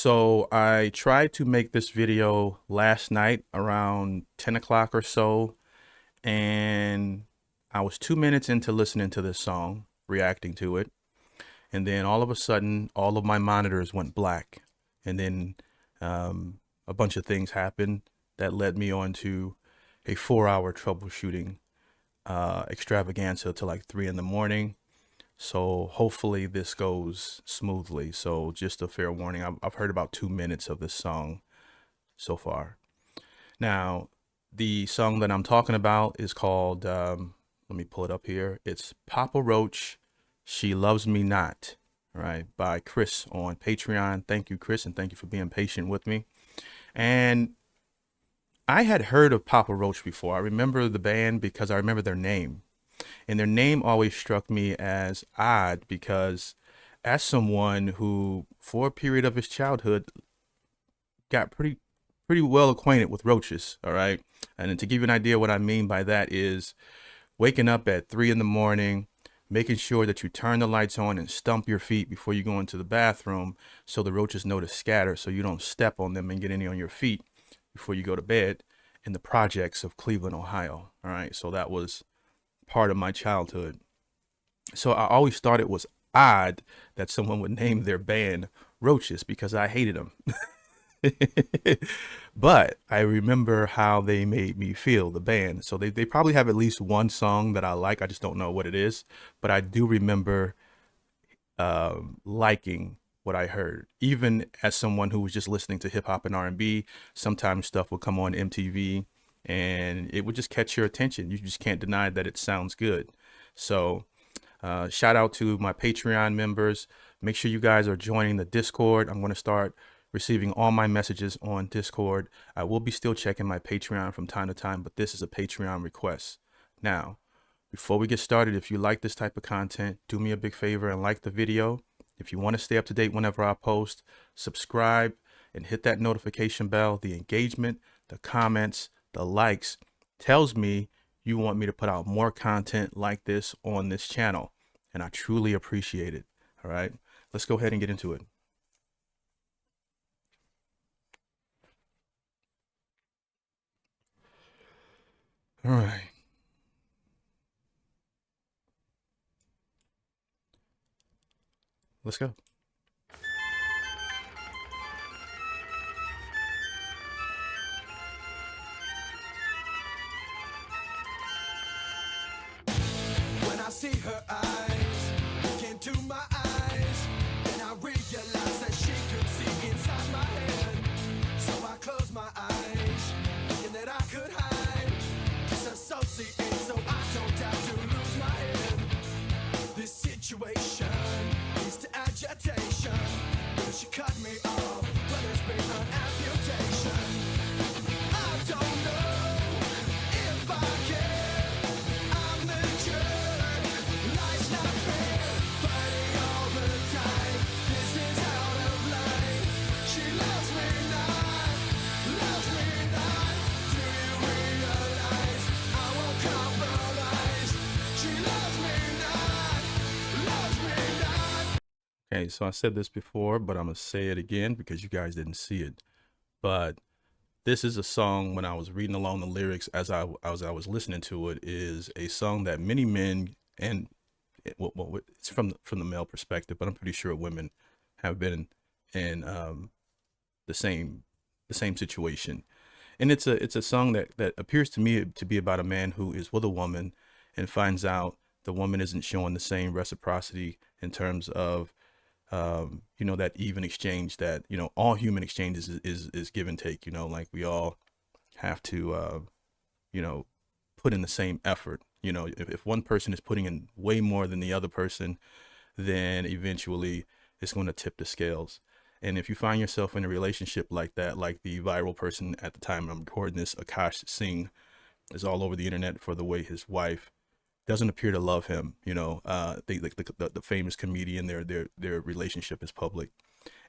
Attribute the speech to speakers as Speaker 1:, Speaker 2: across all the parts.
Speaker 1: So I tried to make this video last night around 10 o'clock or so, and I was 2 minutes into listening to this song, reacting to it, and then all of a sudden, all of my monitors went black, and then a bunch of things happened that led me on to a 4-hour troubleshooting extravaganza till like 3 in the morning. So hopefully this goes smoothly. So just a fair warning, I've heard about 2 minutes of this song so far. Now, the song that I'm talking about is called, let me pull it up here. It's Papa Roach, She Loves Me Not, right, by Chris on Patreon. Thank you, Chris, and thank you for being patient with me. And I had heard of Papa Roach before. I remember the band because I remember their name. And their name always struck me as odd because as someone who, for a period of his childhood, got pretty well acquainted with roaches, all right? And to give you an idea what I mean by that is waking up at 3 in the morning, making sure that you turn the lights on and stump your feet before you go into the bathroom so the roaches know to scatter so you don't step on them and get any on your feet before you go to bed in the projects of Cleveland, Ohio. All right, so that was part of my childhood. So I always thought it was odd that someone would name their band Roaches because I hated them. But I remember how they made me feel, the band. So they probably have at least one song that I like. I just don't know what it is. But I do remember liking what I heard. Even as someone who was just listening to hip hop and R&B, sometimes stuff would come on MTV and it would just catch your attention. You just can't deny that it sounds good. So shout out to my Patreon members. Make sure you guys are joining the Discord. I'm going to start receiving all my messages on Discord. I will be still checking my Patreon from time to time, but this is a Patreon request. Now, before we get started, if you like this type of content, do me a big favor and like the video. If you want to stay up to date whenever I post, subscribe and hit that notification bell. The engagement, the comments, the likes tells me you want me to put out more content like this on this channel, and I truly appreciate it. All right, let's go ahead and get into it. All right. Let's go.
Speaker 2: When I see her eyes look into my eyes, and I realize that she could see inside my head. So I close my eyes, thinking that I could hide, disassociate so I don't have to lose my head. This situation leads to agitation. Will she cut me off? Will there's been an amputation? I don't know if I can. I'm the jerk. Life's not fair. Fighting all the time. This is out of line. She loves me not. Loves me not. Do you realize I won't compromise? She loves me not. Loves me not.
Speaker 1: Okay, so I said this before, but I'm gonna say it again because you guys didn't see it. But this is a song when I was reading along the lyrics as I was listening to it, is a song that many men and well, it's from the male perspective, but I'm pretty sure women have been in the same situation. And it's a song that appears to me to be about a man who is with a woman and finds out the woman isn't showing the same reciprocity in terms of that even exchange that, all human exchanges is give and take, like we all have to, put in the same effort. If one person is putting in way more than the other person, then eventually it's going to tip the scales. And if you find yourself in a relationship like that, like the viral person at the time I'm recording this, Akash Singh, is all over the internet for the way his wife doesn't appear to love him. The famous comedian, their relationship is public,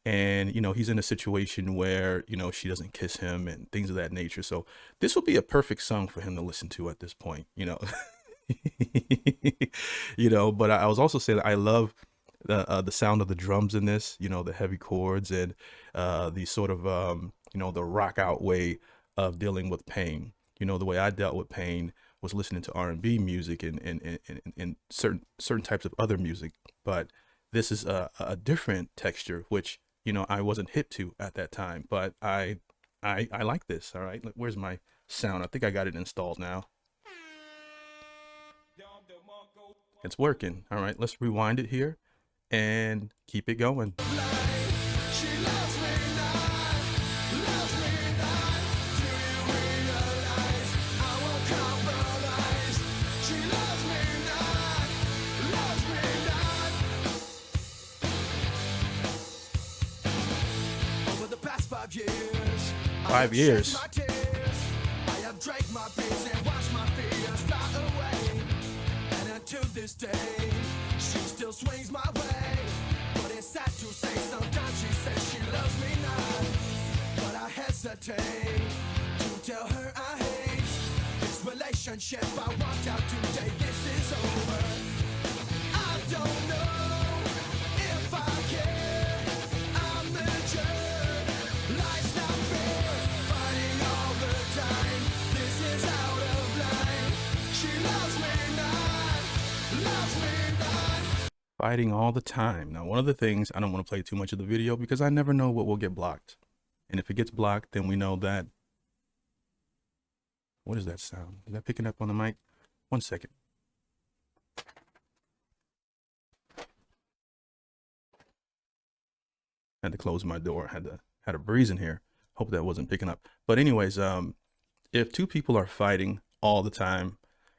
Speaker 1: and he's in a situation where she doesn't kiss him and things of that nature. So this would be a perfect song for him to listen to at this point. But I was also saying that I love the sound of the drums in this, you know, the heavy chords and the sort of you know, the rock out way of dealing with pain. You know, the way I dealt with pain was listening to R&B music and certain types of other music, but this is a different texture, which, you know, I wasn't hip to at that time, but I like this. All right, where's my sound? I think I got it installed now. It's working. All right, let's rewind it here and keep it going.
Speaker 2: She loves me not, loves me not. Do you realize I won't compromise? She loves me not, loves me not. Over the past 5 years,
Speaker 1: 5 years.
Speaker 2: my tears. I have drank my beers and watched my fears fly away. And until this day, she still swings my way. But it's sad to say sometimes she says she loves me not. But I hesitate to tell her I hate this relationship. I walked out today, this is over. I don't know if I care. I'm the jerk. Life's not fair. Fighting all the time. This is out of line. She loves me not. Loves me not.
Speaker 1: Fighting all the time. Now, one of the things, I don't want to play too much of the video because I never know what will get blocked. And if it gets blocked, then we know that. What is that sound? Is that picking up on the mic? 1 second. Had to close my door. Had a breeze in here. Hope that wasn't picking up. But anyways, if two people are fighting all the time,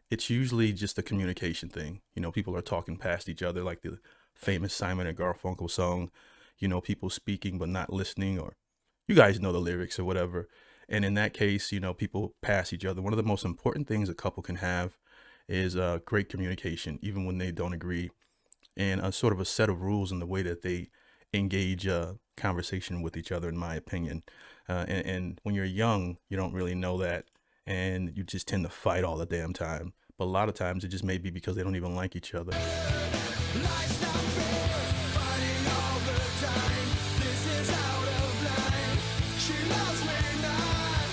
Speaker 1: it's usually just a communication thing. You know, people are talking past each other, like the famous Simon and Garfunkel song, you know, people speaking but not listening, or you guys know the lyrics or whatever. And in that case, you know, people pass each other. One of the most important things a couple can have is great communication, even when they don't agree, and a sort of a set of rules in the way that they engage conversation with each other, in my opinion. And when you're young, you don't really know that, and you just tend to fight all the damn time. But a lot of times it just may be because they don't even like each other.
Speaker 2: Life's not fair. Fighting all the time. This is out of line. She loves me not.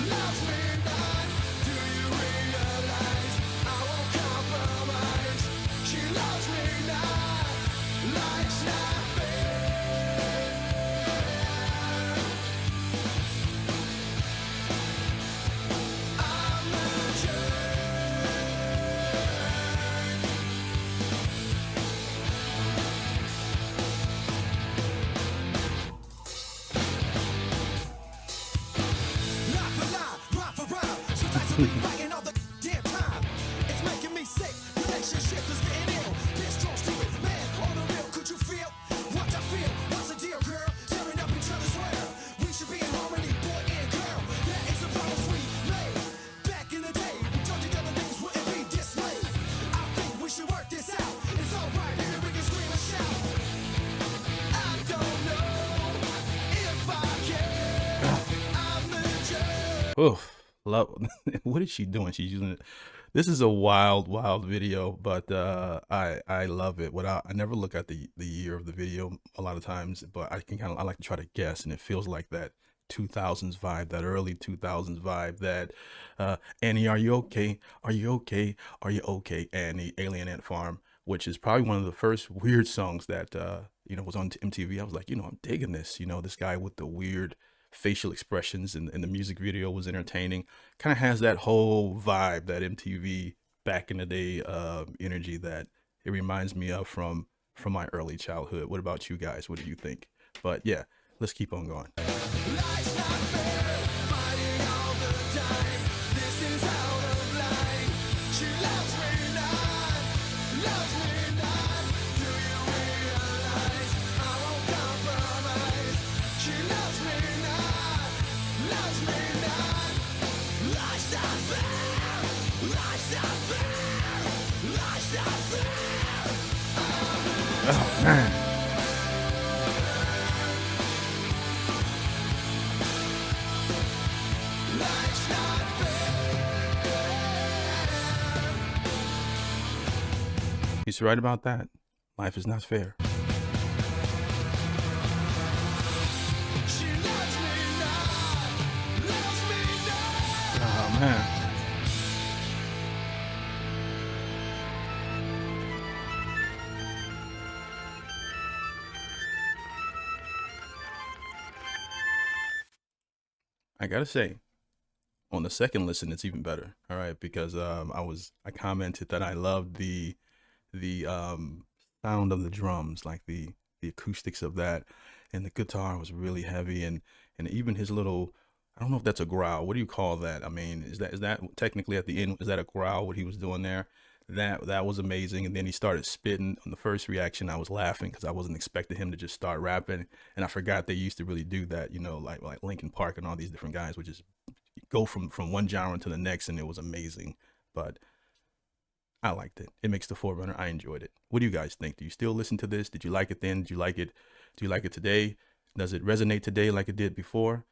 Speaker 2: Loves me not. Do you realize I won't compromise? She loves me not. Life's not fair. I'm the jerk. Lie for lie, rhyme for rhyme. Sometimes I be writing all the damn time. It's making me sick. Relationship is getting ill. This strong stupid man on the real. Could you feel what I feel? What's a deal, girl? Tearing up each other's hair. We should be in harmony, boy and girl. That is a promise we made. Back in the day, we told each other things wouldn't be this way. I think we should work this out. It's alright, here we can scream and shout. I don't know if I care. I'm the jerk.
Speaker 1: Oof, love. What is she doing? She's using it. This is a wild video, but I love it. I never look at the year of the video a lot of times, but I like to try to guess, and it feels like that 2000s vibe, that early 2000s vibe, that Annie, are you okay? Are you okay? Are you okay, Annie? Alien Ant Farm, which is probably one of the first weird songs that you know, was on MTV. I was like, you know, I'm digging this. You know, this guy with the weird facial expressions, and the music video was entertaining. Kind of has that whole vibe, that MTV back in the day energy that it reminds me of from my early childhood. What about you guys? What do you think? But yeah, let's keep on going.
Speaker 2: Life's not fair. Fighting all the time. This is out of line. She loves me not. Loves me not. Do you realize I won't compromise? She loves me not. Loves me not. Life's not fair. Life's not fair. Life's not fair.
Speaker 1: Oh man.
Speaker 2: Life's not fair.
Speaker 1: He's right about that. Life is not fair. I gotta say, on the second listen, it's even better. All right, because I commented that I loved the sound of the drums, like the acoustics of that, and the guitar was really heavy, and even his little, I don't know if that's a growl. What do you call that? I mean, is that technically at the end? Is that a growl? What he was doing there? That was amazing. And then he started spitting. On the first reaction, I was laughing because I wasn't expecting him to just start rapping, and I forgot they used to really do that. You know, like Linkin Park and all these different guys would just go from one genre to the next, and it was amazing. But I liked it. It makes the Forerunner. I enjoyed it. What do you guys think? Do you still listen to this? Did you like it then? Did you like it? Do you like it today? Does it resonate today like it did before?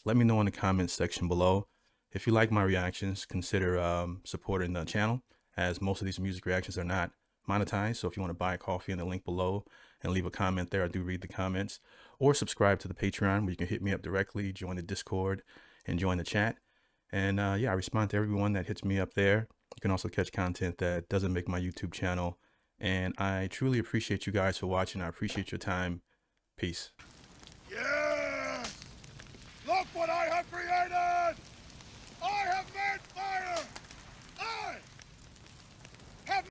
Speaker 1: Let me know in the comments section below. If you like my reactions, consider supporting the channel, as most of these music reactions are not monetized. So if you want to buy a coffee in the link below and leave a comment there, I do read the comments. Or subscribe to the Patreon where you can hit me up directly, join the Discord, and join the chat. And yeah, I respond to everyone that hits me up there. You can also catch content that doesn't make my YouTube channel. And I truly appreciate you guys for watching. I appreciate your time. Peace.
Speaker 3: Yes! Look what I have created! I have made